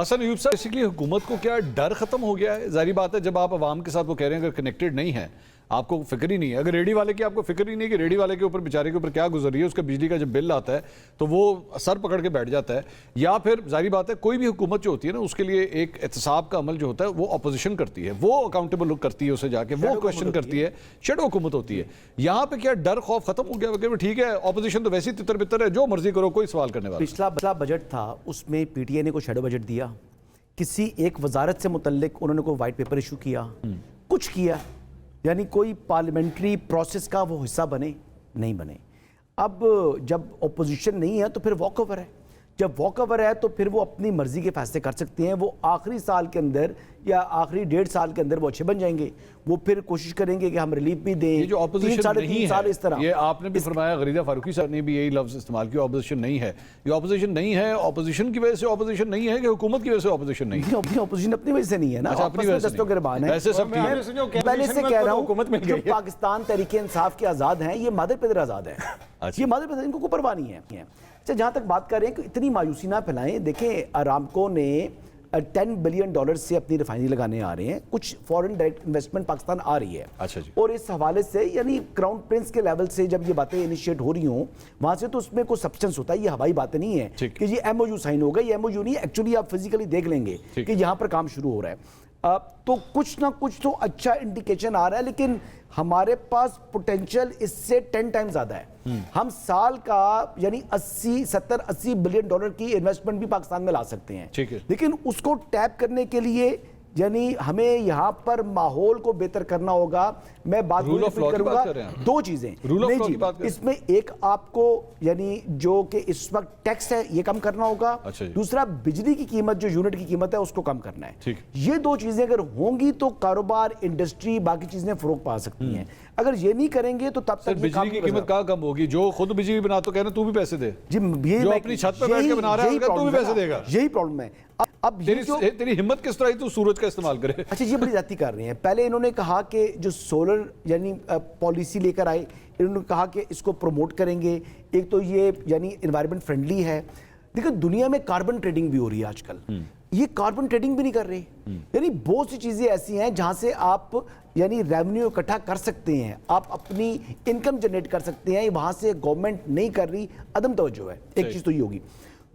حسن ایوب صاحب بیسیکلی حکومت کو کیا ڈر ختم ہو گیا ہے؟ ظاہری بات ہے جب آپ عوام کے ساتھ وہ کہہ رہے ہیں اگر کنیکٹڈ نہیں ہے آپ کو فکر ہی نہیں ہے، اگر ریڈی والے کی آپ کو فکر ہی نہیں کہ ریڈی والے کے اوپر بیچارے کے اوپر کیا گزر رہی ہے، اس کا بجلی کا جب بل آتا ہے تو وہ سر پکڑ کے بیٹھ جاتا ہے، یا پھر ظاہری بات ہے کوئی بھی حکومت جو ہوتی ہے نا اس کے لیے ایک احتساب کا عمل جو ہوتا ہے وہ اپوزیشن کرتی ہے، وہ اکاؤنٹیبل کرتی ہے، اسے جا کے وہ کویشچن کرتی ہے، شیڈو حکومت ہوتی ہے۔ یہاں پہ کیا ڈر خوف ختم ہو گیا کہ ٹھیک ہے اپوزیشن تو ویسی تتر بتر ہے، جو مرضی کرو، کوئی سوال کرنے والا۔ پچھلا بجٹ تھا اس میں پی ٹی آئی نے کوئی شیڈو بجٹ دیا؟ کسی ایک وزارت سے متعلق انہوں نے کوئی وائٹ پیپر ایشو کیا؟ کچھ کیا؟ یعنی کوئی پارلیمنٹری پروسیس کا وہ حصہ بنے؟ نہیں بنے۔ اب جب اپوزیشن نہیں ہے تو پھر واک اوور ہے، جب واک اوور ہے تو پھر وہ اپنی مرضی کے فیصلے کر سکتے ہیں، وہ آخری سال کے اندر یا آخری 1.5 سال کے اندر وہ اچھے بن جائیں گے، وہ پھر کوشش کریں گے کہ ہم ریلیف بھی دیں۔ یہ جو اپوزیشن نہیں ہے، اس طرح یہ آپ نے بھی فرمایا، غریدہ فاروقی صاحب نے بھی یہی لفظ استعمال کیا، اپوزیشن نہیں ہے۔ یہ اپوزیشن نہیں ہے اپوزیشن کی وجہ سے اپوزیشن نہیں ہے کہ حکومت کی وجہ سے اپوزیشن نہیں ہے؟ اپوزیشن اپنی وجہ سے نہیں ہے نا، اپنی وجہ سے دستوں گربان ہے۔ ایسے سب پہلے سے کہہ رہا ہوں جو پاکستان تحریک انصاف کے آزاد ہیں یہ مادر پدر آزاد ہیں، یہ مادر پدر ان کو کوئی پرواہ نہیں ہے۔ اچھا جہاں تک بات کر رہے ہیں کہ اتنی مایوسی نہ پھیلائیں، دیکھیں ارامکو نے $10 بلین سے اپنی ریفائنری لگانے آ رہے ہیں، کچھ فورن ڈائریکٹ انویسٹمنٹ پاکستان آ رہی ہے، اور اس حوالے سے یعنی کراؤن پرنس کے لیول سے جب یہ باتیں انیشیٹ ہو رہی ہوں وہاں سے تو اس میں کوئی سبسٹنس ہوتا ہے، یہ ہوائی باتیں نہیں ہے کہ یہ ایم او یو سائن ہوگا، یہ ایم او یو نہیں، ایکچولی آپ فزیکلی دیکھ لیں گے کہ یہاں پر کام شروع ہو رہا ہے، تو کچھ نہ کچھ تو اچھا انڈیکیشن آ رہا ہے، لیکن ہمارے پاس پوٹینشل اس سے 10 ٹائم زیادہ ہے۔ ہم سال کا یعنی 80 بلین ڈالر کی انویسٹمنٹ بھی پاکستان میں لا سکتے ہیں، لیکن اس کو ٹیپ کرنے کے لیے یعنی ہمیں یہاں پر ماحول کو بہتر کرنا ہوگا۔ میں بات کروں گا دو چیزیں، اس میں ایک آپ کو یعنی جو کہ اس وقت ٹیکس ہے یہ کم کرنا ہوگا، دوسرا بجلی کی قیمت جو یونٹ کی قیمت ہے اس کو کم کرنا ہے۔ یہ دو چیزیں اگر ہوں گی تو کاروبار، انڈسٹری، باقی چیزیں فروغ پا سکتی ہیں۔ اگر یہ نہیں کریں گے تو تب تک بجلی کی قیمت کہاں کم ہوگی؟ جو خود بجلی بنا تو کہنا تو بھی پیسے دے، جو اپنی چھت پہ بیٹھ کے بنا رہا ہے تو بھی پیسے دے گا، یہی پرابلم ہے۔ اب تیری ہمت کس طرح تو سورج کا استعمال کرے؟ اچھا یہ بڑی زیادتی کر رہے ہیں۔ پہلے انہوں نے کہا کہ جو سولر یعنی پالیسی لے کر آئے، انہوں نے کہا کہ اس کو پروموٹ کریں گے، ایک تو یہ یعنی انوائرمنٹ فرینڈلی ہے۔ دیکھیں دنیا میں کاربن ٹریڈنگ بھی ہو رہی ہے آج کل، یہ کاربن ٹریڈنگ بھی نہیں کر رہے، یعنی بہت سی چیزیں ایسی ہیں جہاں سے آپ یعنی ریونیو اکٹھا کر سکتے ہیں، آپ اپنی انکم جنریٹ کر سکتے ہیں، وہاں سے گورنمنٹ نہیں کر رہی، عدم توجہ ہے، ایک چیز تو یہ ہوگی۔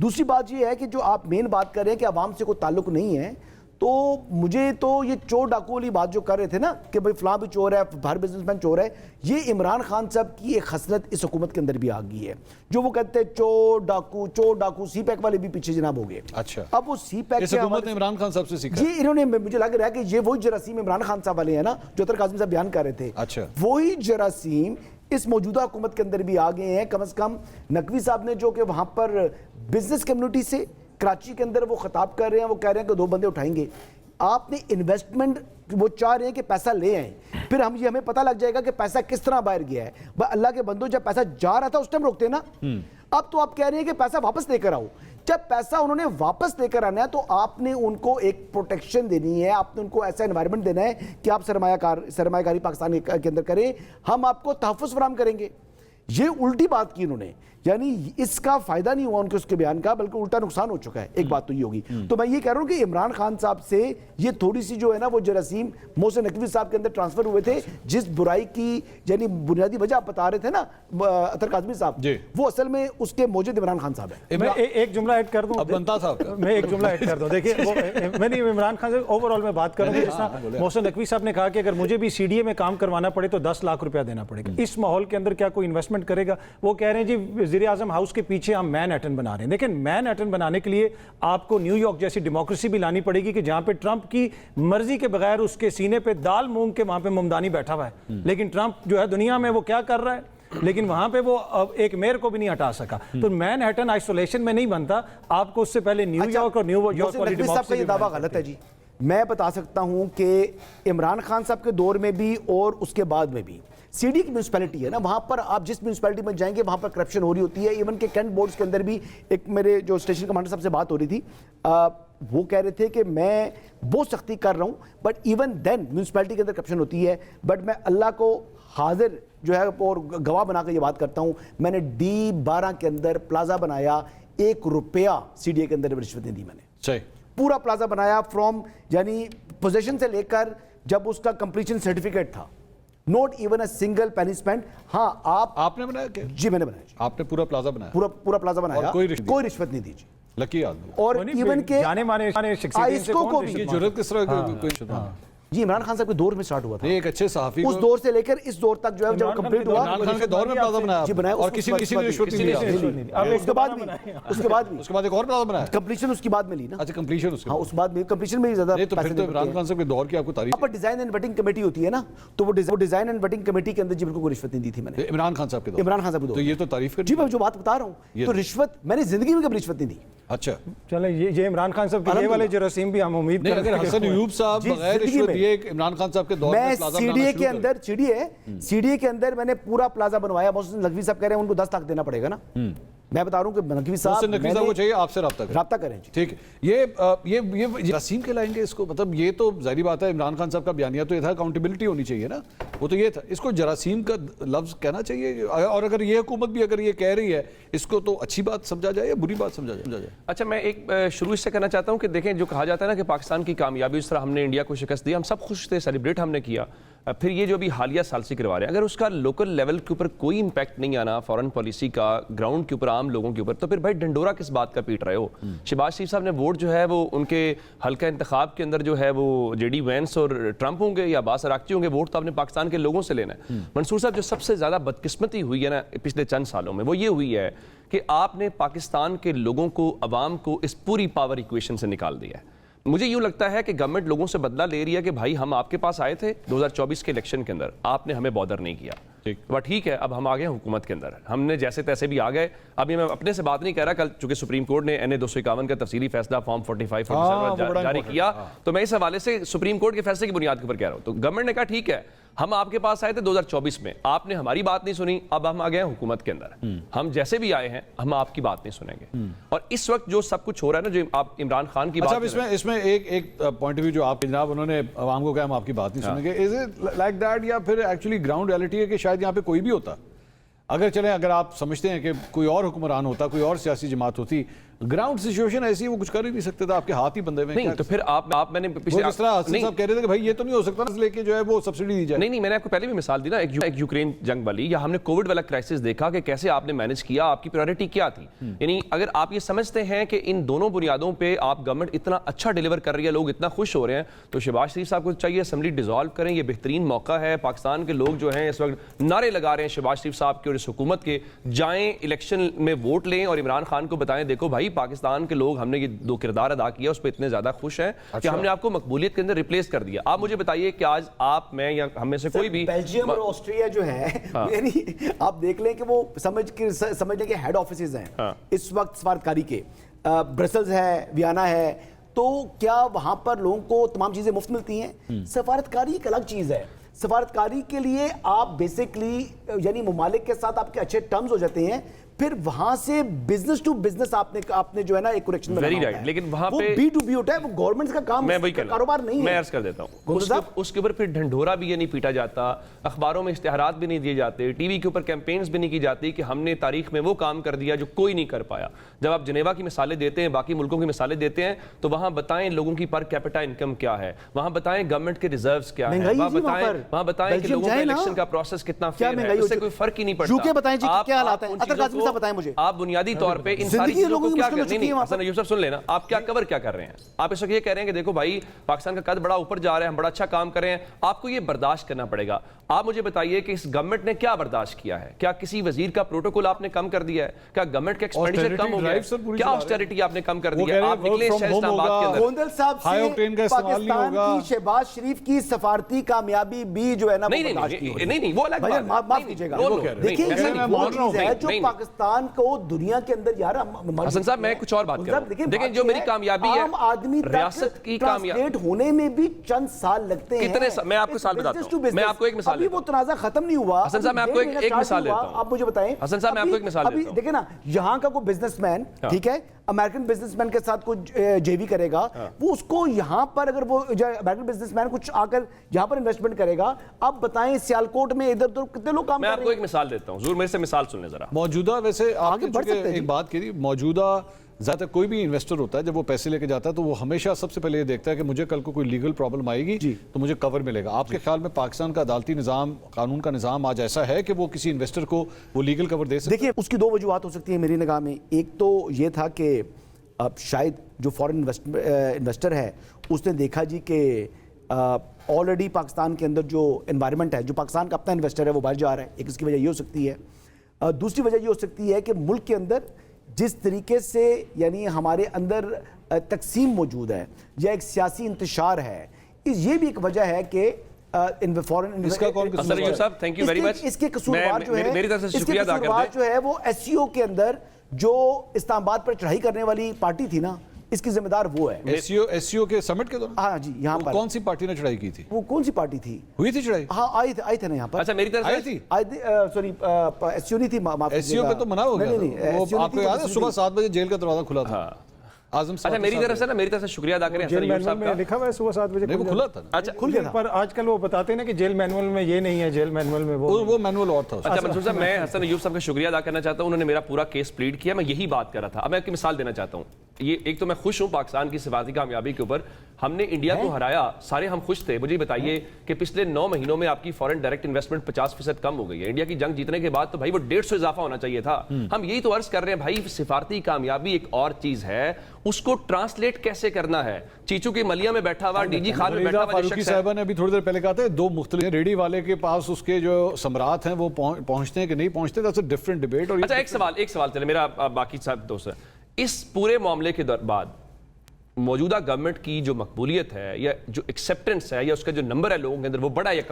دوسری بات یہ ہے کہ جو آپ مین بات کر رہے ہیں کہ عوام سے کوئی تعلق نہیں ہے، تو مجھے تو یہ چور ڈاکو والی بات جو کر رہے تھے نا کہ بھئی فلاں بھی چور ہے، ہر بزنس مین چور ہے، یہ عمران خان صاحب کی ایک خصلت اس حکومت کے اندر بھی آ گئی ہے، جو وہ کہتے ہیں چور ڈاکو، سی پیک والے بھی پیچھے جناب ہو گئے۔ اچھا اب وہ سی پیک اس حکومت نے عمران خان صاحب سے سیکھا؟ جی انہوں نے، مجھے لگ رہا ہے کہ یہ وہی جراثیم عمران خان صاحب والے ہیں نا جو عطر قاسم صاحب بیان کر رہے تھے، وہی جراثیم اس موجودہ حکومت کے اندر بھی آ گئے ہیں۔ کم از کم نقوی صاحب نے جو کہ وہاں پر بزنس کمیونٹی سے کراچی کے اندر وہ خطاب کر رہے ہیں، وہ کہہ رہے ہیں کہ 2 بندے اٹھائیں گے۔ آپ نے انویسٹمنٹ وہ چاہ رہے ہیں کہ پیسہ لے آئیں، پھر ہمیں پتہ لگ جائے گا کہ پیسہ کس طرح باہر گیا ہے۔ اللہ کے بندو جب پیسہ جا رہا تھا اس ٹائم روکتے نا، اب تو آپ کہہ رہے ہیں کہ پیسہ واپس لے کر آؤ۔ جب پیسہ انہوں نے واپس لے کر آنا ہے تو آپ نے ان کو ایک پروٹیکشن دینی ہے، آپ نے ان کو ایسا انوائرمنٹ دینا ہے کہ آپ سرمایہ کاری پاکستان کے اندر کریں، ہم آپ کو تحفظ فراہم کریں گے۔ یہ الٹی بات کی انہوں نے، یعنی اس کا فائدہ نہیں ہوا ان کے اس کے بیان کا، بلکہ الٹا نقصان ہو چکا ہے۔ ایک بات تو یہ ہوگی، تو میں یہ کہہ رہا ہوں کہ عمران خان صاحب سے یہ تھوڑی سی جو ہے نا وہ جراثیم محسن نقوی صاحب کے اندر ٹرانسفر ہوئے تھے، جس برائی کی یعنی بنیادی وجہ آپ بتا رہے تھے نا عطر قاسمی صاحب، وہ اصل میں اس کے موجد عمران خان صاحب ہے۔ میں ایک جملہ ایڈ کر دوں، میں ایک جملہ ایڈ کر دوں، دیکھیں میں نے عمران خان سے اوور آل میں بات کروں گا، جس طرح محسن نقوی صاحب نے کہا کہ اگر مجھے بھی سی ڈی اے میں کام کروانا پڑے تو 10 لاکھ روپیہ دینا پڑے گا، اس ماحول کے اندر کیا کوئی انویسٹمنٹ کرے گا؟ وہ کہہ رہے ہیں جی وزیر اعظم ہاؤس کے پیچھے ہم مین ہیٹن بنا رہے ہیں۔ لیکن مین ہیٹن بنانے کے لیے آپ کو نیو یارک جیسی ڈیموکریسی بھی لانی پڑے گی کہ جہاں پہ ٹرمپ کی مرضی کے بغیر اس کے سینے پہ دال مونگ کے وہاں پہ ممدانی بیٹھا ہوا ہے، لیکن ٹرمپ جو ہے دنیا میں وہ کیا کر رہا ہے، لیکن وہاں پہ وہ ایک میئر کو بھی نہیں ہٹا سکا۔ تو مین ہیٹن آئسولیشن میں نہیں بنتا، آپ کو اس سے پہلے نیو یارک اور نیو یارک والی ڈیموکریسی۔ یہ دعویٰ غلط ہے جی، میں بتا سکتا ہوں کہ عمران خان صاحب کے دور میں بھی اور اس کے بعد میں بھی سی ڈی کی میونسپیلٹی ہے نا، وہاں پر آپ جس میونسپیلٹی میں جائیں گے وہاں پر کرپشن ہو رہی ہوتی ہے۔ ایون کہ کینٹ بورڈز کے اندر بھی ایک میرے جو اسٹیشن کمانڈر صاحب سے بات ہو رہی تھی، وہ کہہ رہے تھے کہ میں بہت سختی کر رہا ہوں، بٹ ایون دین میونسپیلٹی کے اندر کرپشن ہوتی ہے۔ بٹ میں اللہ کو حاضر جو ہے اور گواہ بنا کے یہ بات کرتا ہوں، میں نے D12 کے اندر پلازا بنایا، 1 روپیہ سی ڈی اے کے اندر رشوت نہیں دی میں نے۔ पूरा प्लाजा बनाया फ्रॉम यानी पोजीशन से लेकर जब उसका कंप्लीशन सर्टिफिकेट था, not even a single penny spent. हाँ आपने बनाया क्या? जी मैंने बनाया, आपने पूरा प्लाजा बनाया? पूरा प्लाजा बनाया, कोई रिश्वत नहीं दी जी। लकी आदमी। और इवन के जाने माने आइस्को को भी ये जरूरत किस तरह कोई जी इमरान खान साहब के दौर में स्टार्ट हुआ था, एक अच्छे सहाफी उस दौर से लेकर इस दौर तक जो है जब कंप्लीट हुआ, इमरान खान के दौर में प्लाजा बनाया जी बनाया, और किसी ने रिश्वत नहीं दिया। उसके बाद एक और प्लाजा बनाया, कंप्लीशन उसके बाद में ली ना। अच्छा कंप्लीशन उसके हाँ उस बाद में कंप्लीशन में ज्यादा नहीं तो फिर तो इमरान खान साहब के दौर की आपको तारीफ। पर डिजाइन एंड वेटिंग कमेटी होती है ना, तो वो डिजाइन एंड वेटिंग कमेटी के अंदर जी बिल्कुल कोई रिश्वत नहीं दी थी मैंने इमरान खान साहब के दौर। इमरान खान साहब के तो दौर। ये तो तारीफ कर जी मैं जो बात बता रहा हूँ, तो रिश्वत मैंने जिंदगी में कभी रिश्वत नहीं दी। अच्छा चले ये इमरान खान साहब के ये वाले जरासीम भी हम उम्मीद नहीं, अगर हसन अयूब साहब जी, बगैर जिंदगी रिश्वत में। दिए इमरान खान साहब के दौर में मैं प्लाजा सीडीए बनाना के अंदर सीडीए के अंदर मैंने पूरा प्लाजा बनवाया। मोहसिन नकवी साहब कह रहे हैं उनको 10 लाख देना पड़ेगा ना, मैं बता रहा हूँ कि नकवी साहब को चाहिए आपसे राब्ता करें जी। ठीक है। ये जरासीम के लाएंगे इसको, मतलब ये तो जाहिर बात है इमरान खान साहब का बयानिया तो ये था अकाउंटेबिलिटी होनी चाहिए ना, वो तो ये था, इसको जरासीम का लफ्ज कहना चाहिए। और अगर ये हुकूमत भी अगर ये कह रही है इसको तो अच्छी बात समझा जाए या बुरी बात समझा जाए? अच्छा मैं एक शुरू इससे करना चाहता हूँ कि देखें जो कहा जाता है ना कि पाकिस्तान की कामयाबी, इस तरह हमने इंडिया को शिकस्त दी, हम सब खुश थे, सेलिब्रेट हमने किया। फिर ये जो अभी हालिया सालसी करवा रहे हैं, अगर उसका लोकल लेवल के ऊपर कोई इंपैक्ट नहीं आना फॉरेन पॉलिसी का, ग्राउंड के ऊपर आम लोगों के ऊपर, तो फिर भाई ढंडोरा किस बात का पीट रहे हो? शहबाज शरीफ साहब ने वोट जो है वो उनके हल्का इंतखाब के अंदर जो है वो जेडी वैंस और ट्रंप होंगे या अब्बास अराक्ची होंगे, वोट तो आपने पाकिस्तान के लोगों से लेना है। मंसूर साहब जो सबसे ज़्यादा बदकिस्मती हुई है ना पिछले चंद सालों में, वो ये हुई है कि आपने पाकिस्तान के लोगों को, अवाम को इस पूरी पावर इक्वेशन से निकाल दिया है। मुझे यूं लगता है कि गवर्नमेंट लोगों से बदला ले रही है कि भाई हम आपके पास आए थे 2024 के इलेक्शन के अंदर, आपने हमें बॉदर नहीं किया, ठीक है, अब हम आ गए हुकूमत के अंदर, हमने जैसे तैसे भी आ गए। अभी मैं अपने से बात नहीं कह रहा, कल चूंकि सुप्रीम कोर्ट ने NA 251 का तफसीली फैसला फॉर्म 45-47 जारी किया, तो मैं इस हवाले से सुप्रीम कोर्ट के फैसले की बुनियाद के ऊपर कह रहा हूं। तो गवर्नमेंट ने कहा ठीक है, हम आपके पास आए थे 2024 में, आपने हमारी बात नहीं सुनी, अब हम आ गए हुकूमत के अंदर, हम जैसे भी आए हैं हम आपकी बात नहीं सुनेंगे। और इस वक्त जो सब कुछ हो रहा है ना, जो आप इमरान खान की बात, इसमें एक पॉइंट ऑफ व्यू जो आपके जनाब उन्होंने आवाम को कहा हम आपकी बात नहीं सुनेंगे, इज इट लाइक दैट, या फिर एक्चुअली ग्राउंड रियलिटी है कि शायद यहाँ पे कोई भी होता, अगर आप समझते हैं कि कोई और हुक्मरान होता, कोई और सियासी जमात होती, ग्राउंड सिचुएशन ऐसी है वो कुछ कर ही नहीं सकते थे, आपके हाथ ही बंधे हुए। नहीं तो फिर आप मैंने पिछले जिस तरह हसन साहब कह रहे थे कि भाई ये तो नहीं हो सकता ना लेके जो है वो सब्सिडी दी जाए। नहीं मैंने आपको पहले भी मिसाल दी ना, एक यूक्रेन जंग वाली, या हमने कोविड वाला क्राइसिस देखा कि कैसे आपने मैनेज किया, आपकी प्रायोरिटी क्या थी। यानी अगर आप ये समझते हैं कि इन दोनों बुनियादों पे आप गवर्नमेंट इतना अच्छा डिलीवर कर रही है, लोग इतना खुश हो रहे हैं, तो शहबाज शरीफ साहब को चाहिए असेंबली डिसॉल्व करें, ये बेहतरीन मौका है। पाकिस्तान के लोग जो हैं इस वक्त नारे लगा रहे हैं शहबाज शरीफ साहब के और इस हुकूमत के, जाएं इलेक्शन में वोट लें और इमरान खान को बताएं देखो भाई पाकिस्तान के लोग, हमने ये दो किरदार अदा किया, उस पर इतने ज्यादा खुश हैं कि हमने आपको मकबूलियत के अंदर रिप्लेस कर दिया। आप मुझे बताइए कि आज आप, मैं या हम में से कोई भी, बेल्जियम और ऑस्ट्रिया जो है, यानी आप देख लें कि वो समझ लें कि हेड ऑफिसेज हैं इस वक्त सफारतकारी के, ब्रसल्स है, वियना है, तो क्या वहां पर लोगों को तमाम चीजें मुफ्त मिलती हैं? सफारतकारी एक अलग चीज है। सफारतकारी के लिए आप बेसिकली यानी मुमालिक के साथ आपके अच्छे टर्म्स हो जाते हैं, फिर वहां से बिजनेस टू बिजनेस आपने जो है ना एक करेक्शन वेरी राइट, लेकिन वहां पे B2B होता है, वो गवर्नमेंट का काम, मैं वही कारोबार नहीं है। मैं अर्ज कर देता हूं, उसके ऊपर फिर ढंढोरा भी ये नहीं पीटा जाता, अखबारों में इश्तिहारात भी नहीं दिए जाते, टीवी के ऊपर कैंपेन्स भी नहीं की जाती कि हमने तारीख में वो काम कर दिया जो कोई नहीं कर पाया। जब आप जनेवा की मिसालें देते हैं, बाकी मुल्कों की मिसालें देते हैं, तो वहां बताएं लोगों की पर कैपिटा इनकम क्या है, वहां बताएं गवर्नमेंट के रिजर्व्स क्या है, वहां बताएं कि लोगों का इलेक्शन का प्रोसेस कितना फेयर है, उससे कोई फर्क ही नहीं पड़ता। यूके बताएं जी क्या हालात हैं, अतर काज़मी साहब बताएं मुझे। आप बुनियादी तौर पे इन सारी चीजों को क्या कर, नहीं हसन अयूब साहब सुन लेना, आप क्या कवर क्या कर रहे हैं? आप इस वक्त ये कह रहे हैं कि देखो भाई पाकिस्तान का कद बड़ा ऊपर जा रहा है, हम बड़ा अच्छा काम कर रहे हैं, आपको ये बर्दाश्त करना पड़ेगा। आप मुझे बताइए कि इस गवर्नमेंट ने क्या बर्दाश्त किया है? क्या किसी वजीर का प्रोटोकॉल आपने कम कर दिया है? क्या गवर्नमेंट का एक्सपेंडिचर कम हो गया है? क्या ऑस्टेरिटी आपने कम कर दी है? आप निकले इस्लामाबाद के अंदर, गोंदल साहब से पाकिस्तान की शहबाज शरीफ की सफारती कामयाबी भी जो है ना, नहीं वो अलग बात है, माफ कीजिएगा, देखिए वो चीज है जो पाकिस्तान को दुनिया के अंदर, यार हसन साहब मैं कुछ और बात कर रहा हूं, देखें जो मेरी कामयाबी है, आम आदमी रियासत की कामयाबी होने में भी चंद साल लगते हैं। कितने मैं आपको साल बताता हूं, मैं आपको एक मिसाल, अभी वो तनाज़ा खत्म नहीं हुआ। हसन साहब मैं आपको एक मिसाल देता हूं, आप मुझे बताएं। हसन साहब मैं आपको एक मिसाल देता हूं, देखिए ना, यहाँ का कोई बिजनेसमैन, ठीक है, अमेरिकन बिजनेसमैन के साथ कुछ जेवी करेगा, वो उसको यहाँ पर अगर वो अमेरिकन बिजनेसमैन कुछ आकर यहाँ पर इन्वेस्टमेंट करेगा, आप बताएं सियालकोट में इधर उधर कितने लोग काम कर रहे हैं? मैं आपको एक मिसाल देता हूं, जरूर मेरे से मिसाल सुन ले जरा। मौजूदा, वैसे आपने एक बात की थी, मौजूदा ज़्यादातर कोई भी इन्वेस्टर होता है जब वो पैसे लेके जाता है तो वो हमेशा सबसे पहले ये देखता है कि मुझे कल को कोई लीगल प्रॉब्लम आएगी तो मुझे कवर मिलेगा। आपके ख्याल में पाकिस्तान का अदालती निज़ाम, कानून का निज़ाम आज ऐसा है कि वो किसी इन्वेस्टर को वो लीगल कवर दे सकते? देखिए, उसकी दो वजूहत हो सकती है मेरी निगाह में। एक तो ये था कि अब शायद जो फॉरेन इन्वेस्टर है उसने देखा जी कि ऑलरेडी पाकिस्तान के अंदर जो एनवायरनमेंट है, जो पाकिस्तान का अपना इन्वेस्टर है वो बाहर जा रहा है, एक इसकी वजह ये हो सकती है। दूसरी वजह ये हो सकती है कि मुल्क के अंदर जिस तरीके से यानी हमारे अंदर तकसीम मौजूद है या एक सियासी इंतशार है, ये भी एक वजह है कि फॉरेन इसका कौन असर यूसुफ साहब, थैंक यू वेरी मच। इसके कसूरवार जो है, मेरी तरफ से शुक्रिया अदा कसूरवार जो है वो एससीओ के अंदर जो इस्लामाबाद पर चढ़ाई करने वाली पार्टी थी ना, इसकी जिम्मेदार वो है। एससीओ के समिट के दौरान? हाँ जी, यहाँ पर कौन सी पार्टी ने चढ़ाई की थी? वो कौन सी पार्टी थी? हुई थी चढ़ाई? हाँ, आए थे ना यहाँ पर। अच्छा, मेरी तरफ आई से थी? सॉरी, एससीओ नहीं थी, माफ एससीओ पे तो मना हो गया था। वो आपको याद है सुबह 7 बजे जेल का दरवाजा खुला था? आजम साहब, अच्छा, मेरी तरफ से ना, मेरी तरफ से शुक्रिया अदा करें जेल मैनुअल में लिखा हुआ है सुबह 7 बजे नहीं, वो खुला था ना। अच्छा, खुल गया था। पर आजकल वो बताते हैं ना कि जेल मैनुअल में ये नहीं है, जेल मैनुअल में वो मैनुअल और था। अच्छा मंसूर साहब, मैं हसन अयूब साहब का शुक्रिया अदा करना चाहता हूं, उन्होंने मेरा पूरा केस प्लीड किया, मैं यही बात कर रहा था। अब मैं एक मिसाल देना चाहता हूं। ये एक तो मैं खुश हूं पाकिस्तान की सिफारती कामयाबी के ऊपर, हमने इंडिया को हराया, सारे हम खुश थे। मुझे बताइए कि पिछले 9 महीनों में आपकी फॉरेन डायरेक्ट इन्वेस्टमेंट 50% कम हो गई है। इंडिया की जंग जीतने के बाद तो भाई वो 150 इजाफा होना चाहिए था। हम यही तो अर्ज कर रहे हैं भाई, सिफारती कामयाबी एक और चीज है, उसको ट्रांसलेट कैसे करना है। चीचू की मलिया में बैठा हुआ, डीजी खान में बैठा हुआ फारूकी साहिबा ने अभी थोड़ी देर पहले कहा था 2 मुख्तलिफ रेडी वाले के पास उसके जो सम्राट हैं वो पहुंचते हैं कि नहीं पहुंचते, दैट्स अ डिफरेंट डिबेट। और अच्छा, एक सवाल चले मेरा बाकी सब दोस्त है, इस पूरे मामले के बाद मौजूदा गवर्नमेंट की जो मकबूलियत है या जो एक्सेप्टेंस है या उसका जो नंबर है लोगों के अंदर, वो बड़ा या कम